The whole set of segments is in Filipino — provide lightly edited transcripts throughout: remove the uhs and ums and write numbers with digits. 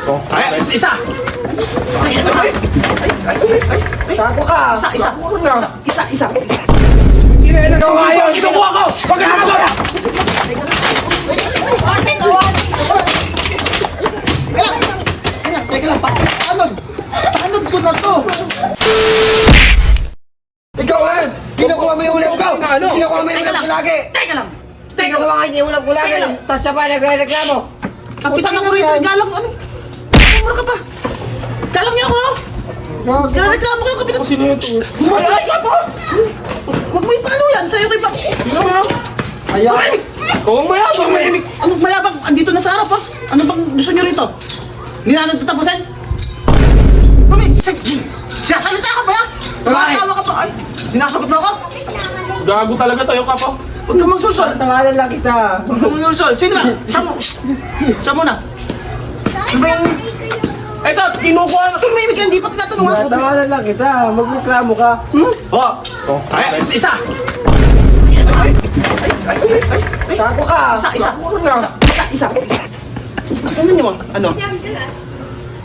Ay, isa! Tago ka! Isa! Ikaw nga yun! Kinukuha ko! Pagkakagawa na! Teka lang, anod ko na to! Ikaw yan! Kinukuha mo yung ulam ko! Ano? Kinukuha mo yung ulam ko lagi! Teka lang! Kinukuha ka yung ulam ko lagi! Teka lang. Tapos siya pa nagre-reklamo! Kapitan ako rito, galang ano? Mura ka pa! Galang niyo ako! Reklamo kayo, kapitan! Sino yun to? Ay, ka po! Huwag mo ipalo yan! Sa'yo kayo pa! Sino mo? Ayan! Kung mayabang may... Anong mayabang? Andito na sa harap ha? Ano bang gusto niyo rito? Hindi na nagtatapusin? Sinasalita ka ba ya? Tumatawa ka pa! Ay, sinasagot mo ako? Gago talaga tayo, Kapo. Huwag kang magsusol! Tawanan lang kita! Huwag kang magsusol! Sino ba? Siya muna! Ano ba yung... Eto, kinukuha na... Tumimik ka, hindi pa tinatanong ha? Tawanan lang kita! Magreklamo ka! Ay, isa! Tago ka! Isa! Ano niyo? Ano?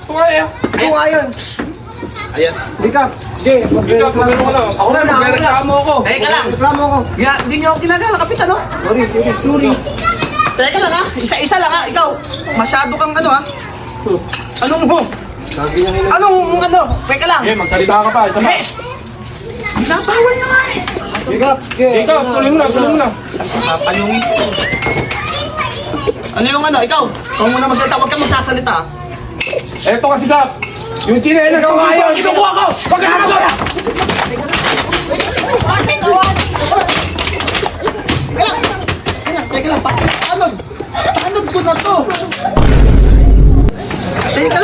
Kaya. Ikaw nga yun! Ayan. Hindi ka! Hindi! Ikaw, Magreklamo mo ka! na. Ako na, magreklamo ako. Teka lang! Reklamo ko! Hindi niyo ako ginagala, kapitan no? Sorry! Teka lang ha? Isa-isa lang ha? Ikaw, masyado kang ano ha? Anong ho? Sabi niya nila! Anong ano? Teka lang! Eh, magsalita ka pa. Isa pa. Binabawal na nga eh! Ikaw! Ikaw, tuloy mo na. Papayungin ko. Ano yung ano? Ikaw muna magsalita, huwag kang magsasalita ha? Eto kasi, Kap. Yung chinelas Ikaw ko nga yun! kinukuha ko! Pagkakagawa na! Teka lang, anod ko na to! Teka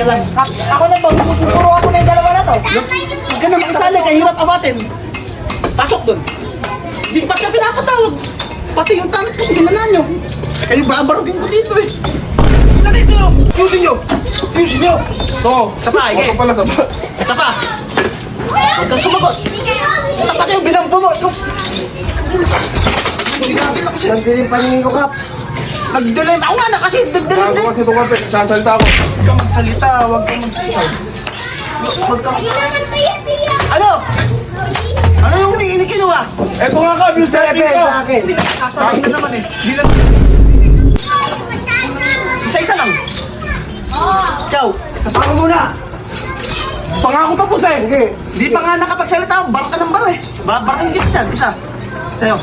lang! Ako na ba? Tuturo ako na yung dalawa na to! Huwag ka na makisali, kahirap awatin! Pasok dun! Di ba't ka pinapatawag? Pati yung tanong ko, ginanaan nyo! Kayo babarugin ko dito eh! Lagay sa'yo! Ayusin nyo! So, Isa pa, Ito pala sa... Isa pa! Huwag kang sumagot! Tapat yung binambo mo! Ikaw! Nandilim paningin ko, Kap! Nagdilim! Ako nga na kasi! Nagdilim Gago din! kasi ito, Kap. Sasalita ako. Huwag kang magsalita! Huwag kang magsalita! Huwag kang... Ano? Ano yung kinuha? Eto nga, Kap. Yung stepping ko. Sa akin! Sasabihin na naman eh. Di lang... Isa-isa lang. Ikaw. Ako muna! Pangako tapos eh. Sige! Di pa nga nakapagsalita. Bar ka ng bar eh. Barangin kita dyan. Isa. Sa'yo.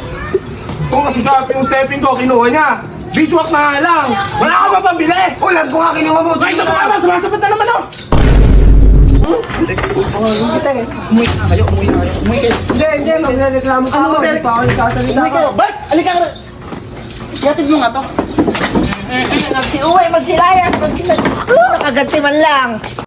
Kung kasi, Kap, yung stepping ko, kinuha niya. Beach walk na nga lang. Wala ka pa pambili. Ulan ko nga kinuha mo! Ay, ito pa naman. Sumasabit na naman, oh. Hindi kita eh! Umuwi na kayo. Umuwi kayo. Hindi! Magre-reklamo ka Ano ako! magre- Hindi pa ako nagkasalita Umuwi ka! kayo. Balik! Alika ka. Ihatid mo nga to. Si Uwe, magsilayas, magsilayas. Nakaganti man lang.